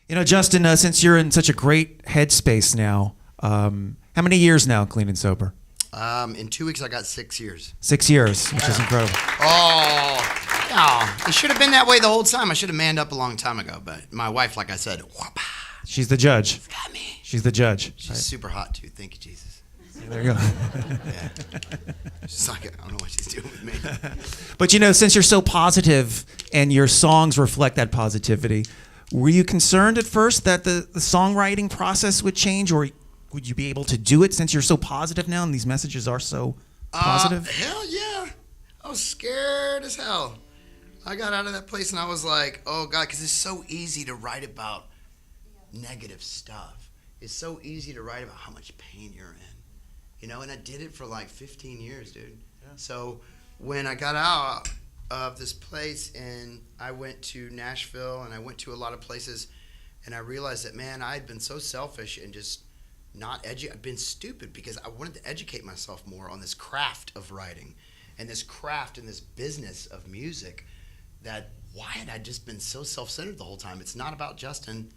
You know, Justin, since you're in such a great headspace now, how many years now, clean and sober? In 2 weeks, I got 6 years. 6 years, which is incredible. Oh, no. It should have been that way the whole time. I should have manned up a long time ago. But my wife, like I said, whoop, She's the judge. got me. She's the judge. She's super hot, too. Thank you, Jesus. There you go. Yeah. She's like, I don't know what she's doing with me. But, you know, since you're so positive and your songs reflect that positivity, were you concerned at first that the songwriting process would change, or would you be able to do it since you're so positive now and these messages are so positive? Hell yeah. I was scared as hell. I got out of that place and I was like, oh, God, because it's so easy to write about negative stuff. It's so easy to write about how much pain you're in. You know, and I did it for like 15 years, dude. Yeah. So when I got out of this place and I went to Nashville and I went to a lot of places and I realized that, man, I had been so selfish and just I've been stupid because I wanted to educate myself more on this craft of writing and this craft and this business of music, that why had I just been so self-centered the whole time? It's not about Justin.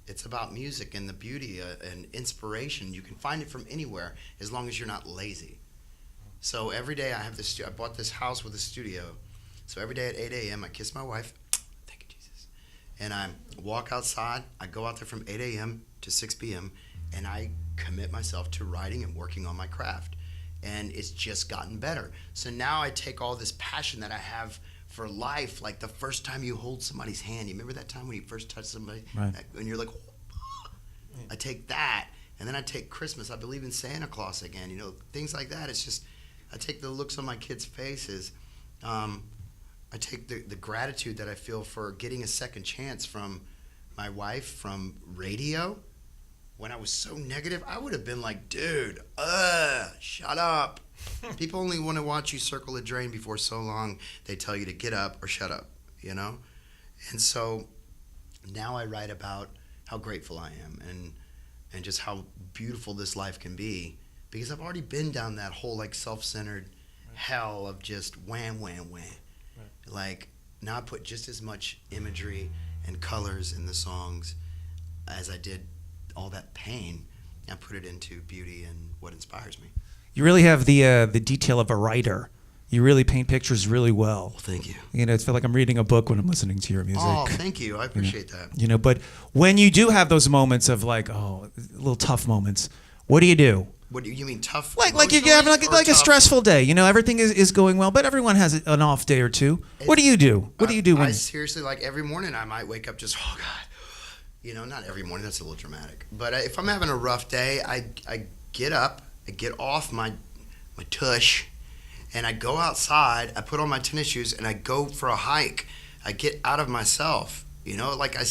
It's about music and the beauty and inspiration. You can find it from anywhere as long as you're not lazy. So every day I have this. I bought this house with a studio. So every day at 8 a.m. I kiss my wife. Thank you, Jesus. And I walk outside. I go out there from 8 a.m. to 6 p.m. and I commit myself to writing and working on my craft. And it's just gotten better. So now I take all this passion that I have for life, like the first time you hold somebody's hand. You remember that time when you first touched somebody? Right. And you're like, oh. I take that, and then I take Christmas. I believe in Santa Claus again, you know, things like that. It's just, I take the looks on my kids' faces. I take the gratitude that I feel for getting a second chance from my wife, from radio. When I was so negative, I would have been like, dude, shut up. People only want to watch you circle a drain before so long they tell you to get up or shut up, you know? And so now I write about how grateful I am and just how beautiful this life can be, because I've already been down that whole like self-centered hell of just wham, wham, wham. Right. Like now I put just as much imagery and colors in the songs as I did all that pain. I put it into beauty and what inspires me. You really have the detail of a writer. You really paint pictures really well. Well, thank you. You know, it's feel like I'm reading a book when I'm listening to your music. Oh, thank you. I appreciate that. You know, but when you do have those moments of like, oh, little tough moments, what do you do? What do you mean tough? Like you're having like a stressful day. You know, everything is going well, but everyone has an off day or two. What do you do? What do you do when? I seriously, like every morning I might wake up just, oh God. You know, not every morning. That's a little dramatic. But if I'm having a rough day, I get up, I get off my tush, and I go outside. I put on my tennis shoes and I go for a hike. I get out of myself. You know, like I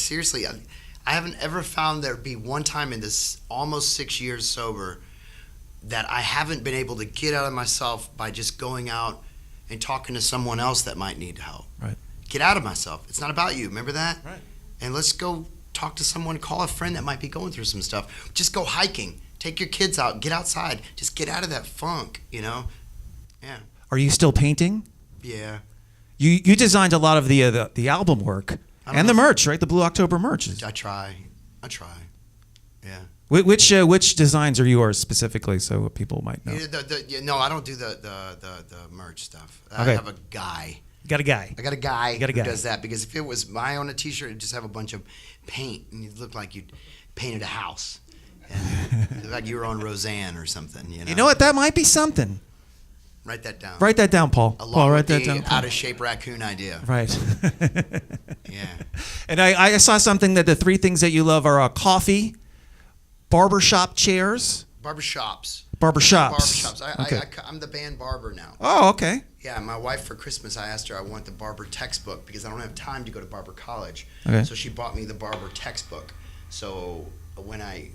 haven't ever found there be one time in this almost 6 years sober that I haven't been able to get out of myself by just going out and talking to someone else that might need help. Right. Get out of myself. It's not about you. Remember that? Right. And let's go talk to someone, call a friend that might be going through some stuff. Just go hiking. Take your kids out. Get outside. Just get out of that funk, you know? Yeah. Are you still painting? Yeah. You designed a lot of the album work and the merch, right? The Blue October merch. I try. Yeah. Which designs are yours specifically, so people might know? No, I don't do the merch stuff. I Okay. have a guy. You got a guy. I got a guy You got a who guy. does that, because if it was my on a t-shirt, it'd just have a bunch of paint and you'd look like you'd painted a house. And like you were on Roseanne or something, you know? You know what? That might be something. Write that down. Write that down, Paul. Along Paul, with write that the down. Paul. out-of-shape raccoon idea. Right. Yeah. And I saw something that the three things that you love are coffee, barbershop chairs. Barbershops. Barbershops. Okay. I'm the band barber now. Oh, okay. Yeah, my wife for Christmas, I asked her I want the barber textbook because I don't have time to go to barber college. Okay. So she bought me the barber textbook. So when I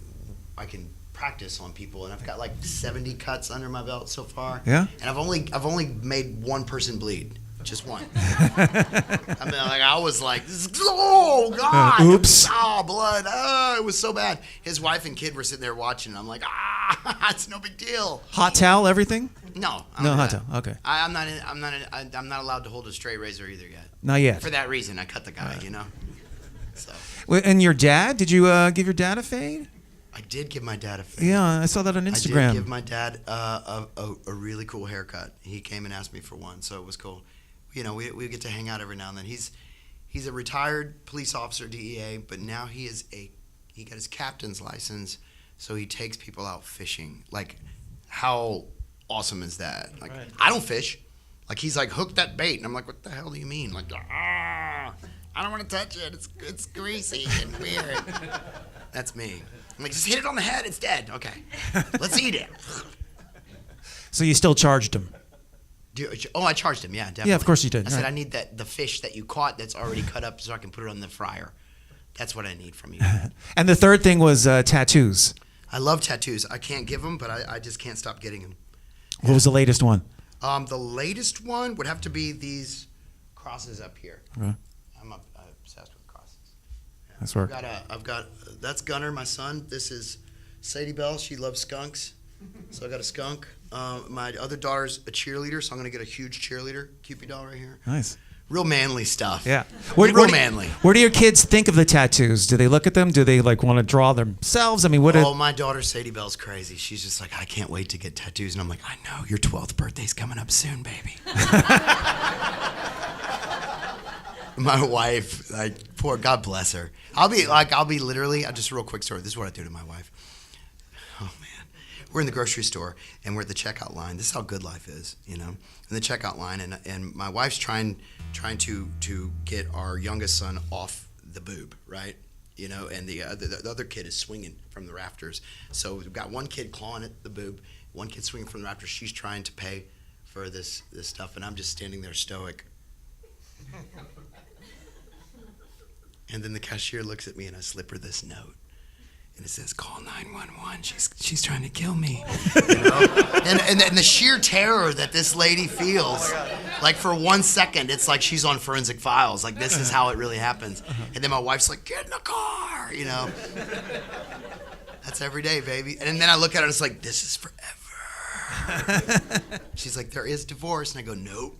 can practice on people, and I've got like 70 cuts under my belt so far. Yeah. And I've only made one person bleed. Just one. I mean, like I was like, oh God! Oops! Oh, blood! Oh, it was so bad. His wife and kid were sitting there watching. And I'm like, it's no big deal. Hot towel, everything? No. No hot towel. Okay. I'm not allowed to hold a straight razor either yet. Not yet. For that reason, I cut the guy. You know. So And your dad? Did you give your dad a fade? I did give my dad a fade. Yeah, I saw that on Instagram. I did give my dad a really cool haircut. He came and asked me for one, so it was cool. You know, we get to hang out every now and then. He's a retired police officer, DEA, but now he got his captain's license, so he takes people out fishing. Like, how awesome is that? Like, right. I don't fish. Like, he's like, hook that bait, and I'm like, what the hell do you mean? Like, I don't want to touch it. It's greasy and weird. That's me. I'm like, just hit it on the head. It's dead. Okay, let's eat it. So you still charged him? I charged him. Yeah, definitely. Yeah, of course you did. I said, I need the fish that you caught that's already cut up so I can put it on the fryer. That's what I need from you. And the third thing was tattoos. I love tattoos. I can't give them, but I just can't stop getting them. What was the latest one? The latest one would have to be these crosses up here. Okay. I'm obsessed with crosses. Yeah. That's work. I've got that's Gunner, my son. This is Sadie Bell. She loves skunks, so I got a skunk. My other daughter's a cheerleader, so I'm gonna get a huge cheerleader Cupid doll right here. Nice. Real manly stuff. Yeah. Real manly. Where do your kids think of the tattoos? Do they look at them? Do they like want to draw themselves? I mean, what? Oh, my daughter Sadie Bell's crazy. She's just like, I can't wait to get tattoos, and I'm like, I know your 12th birthday's coming up soon, baby. My wife, like, poor, God bless her. I'll be literally, just a real quick story. This is what I do to my wife. Oh, man. We're in the grocery store, and we're at the checkout line. This is how good life is, you know? In the checkout line, and my wife's trying to get our youngest son off the boob, right? You know, and the other kid is swinging from the rafters. So we've got one kid clawing at the boob, one kid swinging from the rafters. She's trying to pay for this stuff, and I'm just standing there stoic. And then the cashier looks at me, and I slip her this note. And it says, call 911. She's trying to kill me. You know? and the sheer terror that this lady feels, like for 1 second, it's like she's on Forensic Files. Like, this is how it really happens. And then my wife's like, get in the car, you know. That's every day, baby. And then I look at her, and it's like, this is forever. She's like, there is divorce. And I go, nope.